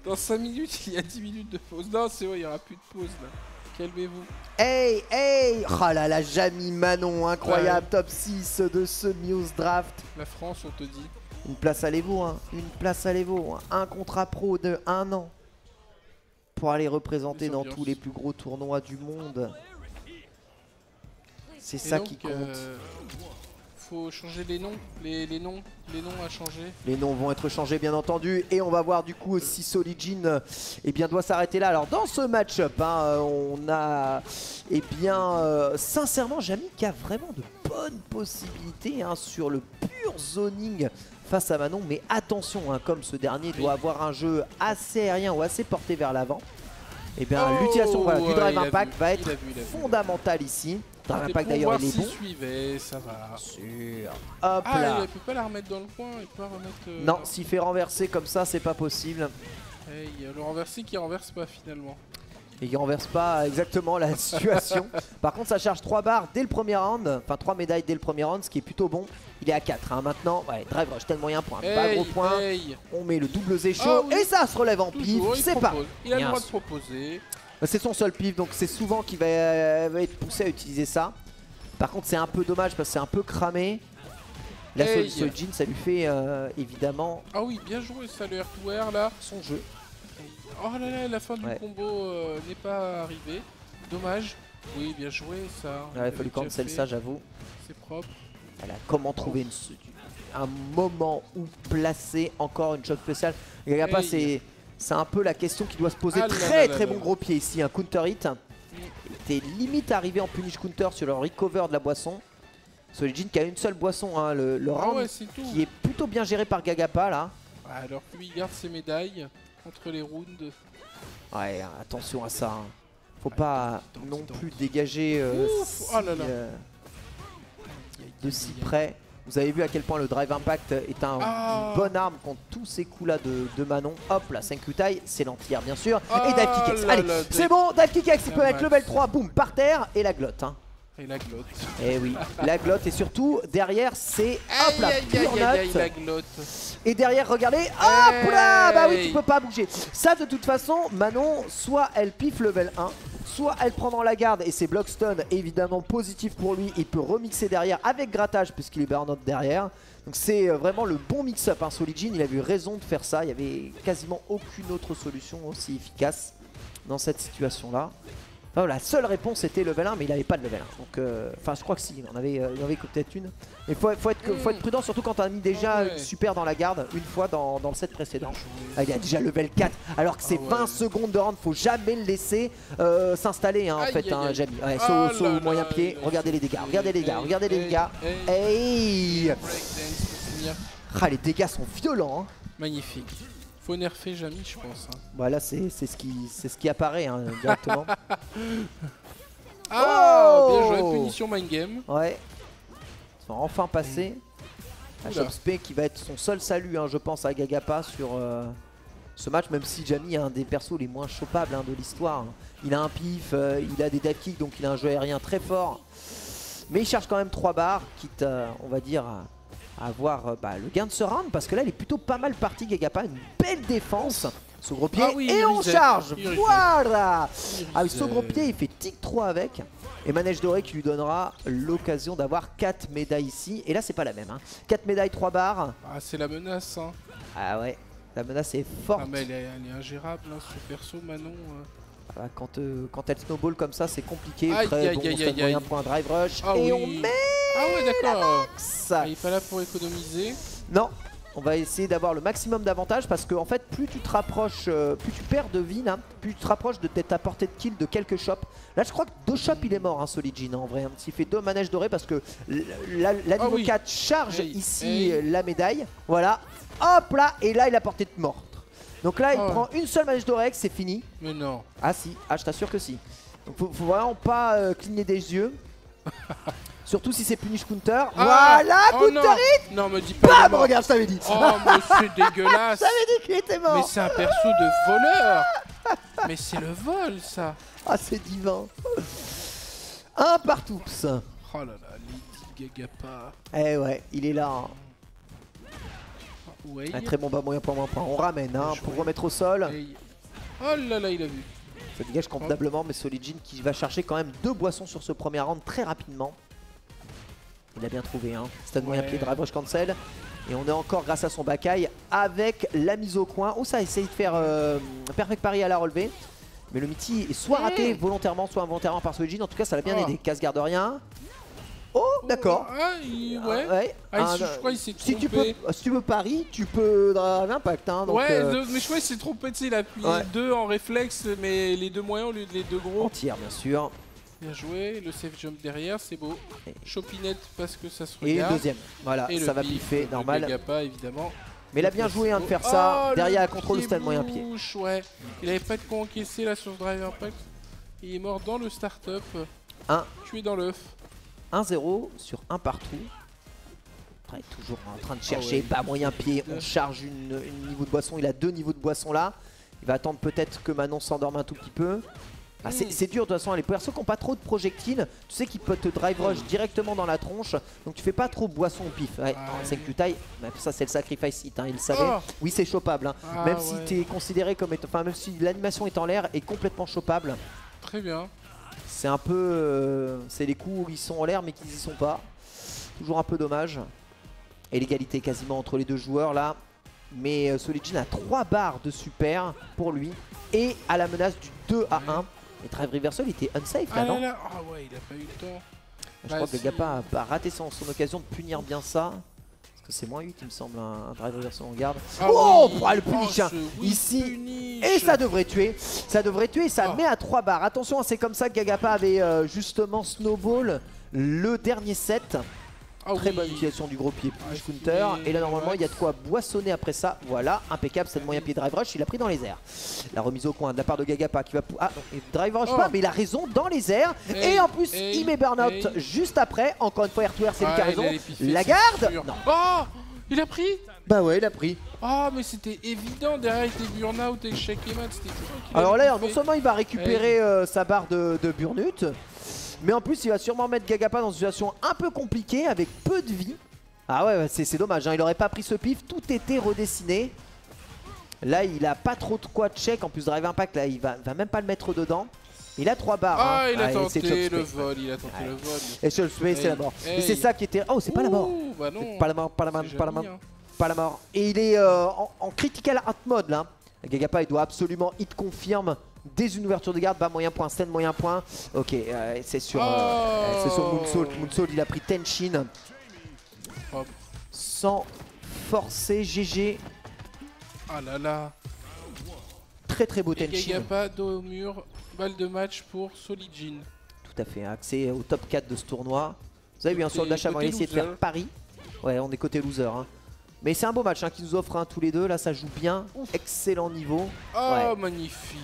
Dans 5 minutes, il y a 10 minutes de pause. Non, c'est vrai, il n'y aura plus de pause là. Calmez-vous. Hey, hey. Oh là là, Jamie Manon, incroyable, top 6 de ce Muse Draft. La France, on te dit. Une place à l'Evo, hein. Une place à l'Evo. Hein. Un contrat pro de 1 an. Pour aller représenter dans tous les plus gros tournois du monde. C'est ça qui compte. Faut changer les noms. Les noms à changer. Les noms vont être changés bien entendu. Et on va voir du coup si Solijin doit s'arrêter là. Alors dans ce match-up, hein, on a sincèrement Jamie qui a vraiment de bonnes possibilités hein, sur le pur zoning face à Manon. Mais attention, hein, comme ce dernier doit avoir un jeu assez aérien ou assez porté vers l'avant. Et bien l'utilisation du Drive Impact va être fondamentale ici. Drive Impact d'ailleurs il est bon. Suivait, ça va. Sûr. Hop là. Il peut pas la remettre dans le coin, il peut pas remettre. Non, s'il fait renverser comme ça, c'est pas possible. Hey, le renversé qui renverse pas finalement. Et il renverse pas exactement la situation. Par contre, ça charge 3 barres dès le premier round. Enfin, 3 médailles dès le premier round, ce qui est plutôt bon. Il est à 4 hein. Maintenant. Ouais, Drive Rush, tel moyen pour un pas gros point. On met le double zécho et ça se relève en pif. C'est pas. Il a le droit de proposer. C'est son seul pif, donc c'est souvent qu'il va être poussé à utiliser ça. Par contre, c'est un peu dommage parce que c'est un peu cramé. La Solijin, ça lui fait évidemment. Ah oui, bien joué ça, le R2R là. Son jeu. Oh là là, la fin du combo n'est pas arrivée. Dommage. Oui, bien joué ça. Il a fallu cancel ça, j'avoue. C'est propre. Voilà, comment trouver un moment où placer encore une choc spéciale. Gagapa, c'est un peu la question qui doit se poser. Très bon gros pied ici, un counter hit. Il était limite arrivé en punish counter sur le recover de la boisson. Solijin qui a une seule boisson, hein, le round qui est plutôt bien géré par Gagapa là. Alors lui il garde ses médailles entre les rounds. Ouais, attention à ça. Hein. Faut pas non plus dégager de si près. Vous avez vu à quel point le Drive Impact est une bonne arme contre tous ces coups là de Manon. Hop là, 5 taille, c'est l'anti-air bien sûr. Et dive kick X. Allez, c'est bon, dive kick X, il peut mettre level 3, boum, par terre et la glotte. Hein. Et la glotte. Et oui, la glotte et surtout derrière c'est hop là, pure note. Et derrière regardez, hop là, bah oui tu peux pas bouger. Ça de toute façon, Manon, soit elle piffe level 1, soit elle prend dans la garde et c'est block stun évidemment positif pour lui. Il peut remixer derrière avec grattage puisqu'il est burn-out derrière. Donc c'est vraiment le bon mix-up. Hein. Solijin, il a eu raison de faire ça. Il n'y avait quasiment aucune autre solution aussi efficace dans cette situation-là. Oh, la seule réponse était level 1 mais il n'avait pas de level 1 donc enfin je crois que si, il en avait peut-être une. Mais faut être prudent surtout quand tu as mis déjà une super dans la garde une fois dans le set précédent. Ah, il y a déjà level 4 alors que c'est 20 secondes de round, faut jamais le laisser s'installer hein, en fait hein, Jamie. Ouais, saut moyen pied, regardez les dégâts, regardez les dégâts, regardez les dégâts. Hey, ah, les dégâts sont violents hein. Magnifique. Faut nerfer Jamie je pense. Hein. Bah là c'est ce qui apparaît hein, directement. Bien joué, punition mind game. Ouais. Ils sont enfin passés. Chopspé qui va être son seul salut hein, je pense à Gagapa sur ce match, même si Jamie est un des persos les moins chopables hein, de l'histoire. Il a un pif, il a des dive kicks donc il a un jeu aérien très fort. Mais il cherche quand même 3 barres, quitte on va dire à avoir le gain de ce round parce que là il est plutôt pas mal parti. Gagapa, une belle défense, ce gros pied et on charge. Voilà. Ah oui, ce gros pied il fait tic 3 avec et manège doré qui lui donnera l'occasion d'avoir 4 médailles ici. Et là c'est pas la même hein. 4 médailles 3 barres. Ah c'est la menace hein. Ah ouais, la menace est forte. Ah mais elle est ingérable hein, ce perso Manon. Quand elle snowball comme ça c'est compliqué. Très bon, moyen pour un drive rush et on met ouais d'accord. Il est pas là pour économiser. Non, on va essayer d'avoir le maximum d'avantages parce que en fait plus tu te rapproches, plus tu perds de vie, hein, plus tu te rapproches de ta portée de kill de quelques shops. Là je crois que 2 shops il est mort hein, Solijin en vrai. S'il fait 2 manèges dorés parce que la niveau 4 charge ici la médaille. Voilà, hop là, et là il a portée de mort. Donc là il prend une seule manège dorée, c'est fini. Mais non. Ah si, je t'assure que si. Donc faut vraiment pas cligner des yeux. Surtout si c'est punish counter. Voilà, counter hit. Non, me dis pas. Bam, regarde, je t'avais dit. Oh, mais c'est dégueulasse. Je t'avais dit qu'il était mort. Mais c'est un perso de voleur. Mais c'est le vol, ça. Ah, c'est divin. Un partout. Oh là là, Lady Gagapa. Eh ouais, il est là. Hein. Ouais. Un très bon bas moyen point. On ramène hein, pour remettre au sol. Oh là là, il a vu. Ça dégage convenablement, mais Solijin qui va chercher quand même 2 boissons sur ce premier round très rapidement. Il a bien trouvé, hein. Stun moyen pied, drive rush cancel. Et on est encore grâce à son Bakai avec la mise au coin. Oh, ça essaye de faire perfect parry à la relevée. Mais le Mitty est soit raté volontairement, soit involontairement par Solijin. En tout cas, ça l'a bien aidé. Casse garde rien. Oh, d'accord. Ouais. Je crois qu'il s'est trompé. Si tu veux pari, tu peux drive impact. Hein, donc, mais je crois qu'il s'est trompé. Il a appuyé 2 en réflexe, mais les 2 moyens au lieu des 2 gros. En tir, bien sûr. Bien joué, le safe jump derrière, c'est beau. Chopinette parce que ça se regarde. Et le deuxième, voilà, et ça va piffer, normal. Gagapa, évidemment. Mais il a bien joué hein, de faire ça. Derrière, il contrôle le stand moyen pied. Ouais. Il avait pas de quoi encaisser là sur ce drive impact. Il est mort dans le start-up. Tué dans l'œuf. 1-0 sur un partout. Il est toujours en train de chercher bas moyen pied. On charge une niveau de boisson. Il a 2 niveaux de boisson là. Il va attendre peut-être que Manon s'endorme un tout petit peu. Ah, c'est dur de toute façon, les persos qui n'ont pas trop de projectiles, tu sais qu'ils peuvent te drive rush directement dans la tronche, donc tu fais pas trop boisson au pif. C'est que tu tailles, ça c'est le sacrifice hit, hein, il le savait. Oui, c'est chopable, hein. Même si tu es considéré comme étant, même si l'animation est en l'air, est complètement chopable. Très bien. C'est un peu, c'est les coups où ils sont en l'air mais qu'ils y sont pas. Toujours un peu dommage. Et l'égalité quasiment entre les 2 joueurs là. Mais Solijin a 3 barres de super pour lui et à la menace du 2 à 1. Et drive reversal il était unsafe là, non? Ah ouais, il a pas eu le temps. Je crois que le Gagapa a raté son occasion de punir bien ça. Parce que c'est moins 8 il me semble, un drive reversal en garde. Le punish ici. Et ça devrait tuer. Ça devrait tuer, ça met à 3 barres. Attention, c'est comme ça que Gagapa avait justement snowball le dernier set. Très bonne utilisation du gros pied punish counter. Et là normalement il y a de quoi boissonner après ça. Voilà, impeccable, c'est le moyen pied drive rush, il a pris dans les airs. La remise au coin de la part de Gagapa qui va... drive rush pas, mais il a raison dans les airs. Et en plus il met burnout juste après. Encore une fois R2R c'est lui qui a raison. La garde non. Oh, il a pris. Bah ouais, il a pris. Ah mais c'était évident, derrière il était burnout et échec et mat. Alors là non seulement il va récupérer sa barre de burnout, mais en plus il va sûrement mettre Gagapa dans une situation un peu compliquée avec peu de vie. Ah ouais, c'est dommage, hein. Il aurait pas pris ce pif, tout était redessiné. Là il a pas trop de quoi check, en plus drive impact là il va même pas le mettre dedans. Il a 3 barres. Il a tenté le vol, il a tenté le vol. Et Chop Space c'est la mort. Et c'est ça qui était... Oh c'est pas la mort. Bah non. Pas la mort, pas la mort, pas la mort. Pas la mort. Et il est en critical art mode là. Gagapa il doit absolument hit confirme. Dès une ouverture de garde, bas moyen point, stand moyen point. Ok, c'est sur Moonsault. Moonsault il a pris Tenshin. Sans forcer, GG. Ah là là. Très très beau Tenshin. Gagapa dos au mur, balle de match pour Solijin. Tout à fait, accès au top 4 de ce tournoi. Vous avez vu un sur le dash avant, il a essayé de faire pari. Ouais, on est côté loser. Hein. Mais c'est un beau match hein, qui nous offre hein, tous les deux. Là, ça joue bien. Excellent niveau. Oh, magnifique.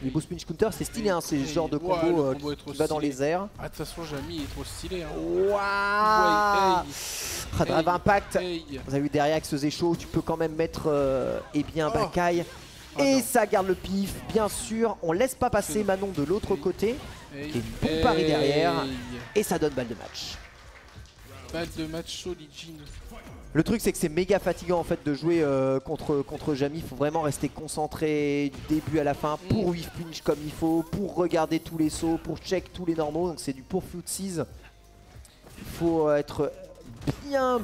Les boost punch counter, c'est stylé, hein, c'est ce genre de combo qui va dans les airs. Ah, de toute façon, Jamie est trop stylé. Hein. Waouh! Drive impact. Vous avez vu derrière avec ce Zécho, tu peux quand même mettre bien Bakai. Et ça garde le pif, bien sûr. On laisse pas passer Manon de l'autre côté. Qui est du bon pari derrière. Et ça donne balle de match. Balle de match Solijin. Le truc c'est que c'est méga fatigant en fait de jouer contre Jamie. Il faut vraiment rester concentré du début à la fin pour whiff punch comme il faut, pour regarder tous les sauts, pour check tous les normaux. Donc c'est du pur footsies. Il faut être bien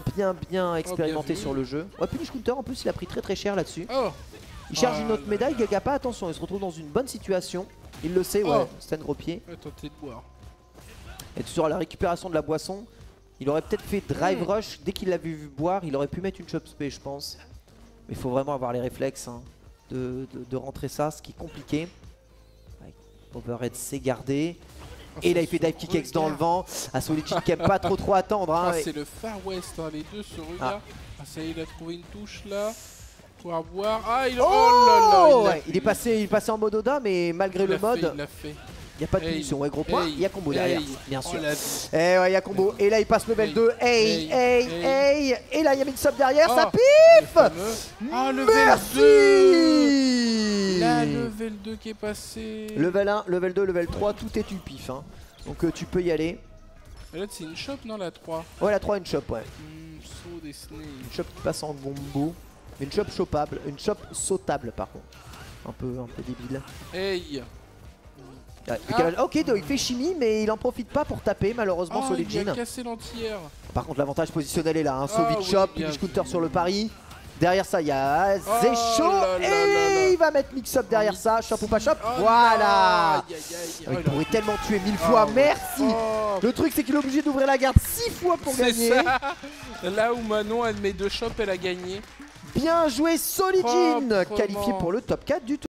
expérimenté sur le jeu. Ouais, punish counter en plus il a pris très cher là-dessus. Il charge une autre médaille, Gagapa, attention, il se retrouve dans une bonne situation. Il le sait, ouais, c'est un gros pied. Tentez de boire. Et sur la récupération de la boisson, il aurait peut-être fait drive rush dès qu'il l'a vu boire. Il aurait pu mettre une chop spé, je pense. Mais il faut vraiment avoir les réflexes hein, de rentrer ça, ce qui est compliqué. Ouais, overhead s'est gardé. Et là il fait dive kick X dans le vent. Solijin qui aime pas trop attendre. Hein, c'est le Far West, hein, les deux se regardent. Ça y est, il a trouvé une touche là. Pouvoir boire. Il... Oh là là, il est passé en mode Oda, mais malgré le mode. Il l'a fait. Il n'y a pas de punition, ouais, gros point, il y a combo derrière, bien sûr. Et ouais, il y a combo. Et là, il passe level 2. Et là, il y a une sub derrière, ça pif. Level 2. La level 2 qui est passé. Level 1, level 2, level 3, tout est du pif. Hein. Donc tu peux y aller. Et là, c'est une shop, non, la 3? Ouais, la 3, une shop, ouais. Saut des snails. Une shop qui passe en combo. Une chop chopable, une chop sautable par contre. Un peu débile. Hey. Ok, il fait chimie, mais il en profite pas pour taper malheureusement sur les jeans. Il a cassé l'anti-air. Par contre, l'avantage positionnel est là. Hein. Sauvage chop, punish counter sur le pari. Derrière ça, il y a Zécho et il va mettre mix-up derrière ça. Chop ou pas chop. Voilà. Il pourrait tellement tuer 1000 fois. Merci. Le truc, c'est qu'il est obligé d'ouvrir la garde 6 fois pour gagner. Ça. Là où Manon, elle met 2 chops, elle a gagné. Bien joué, Solijin, qualifié pour le top 4 du tour.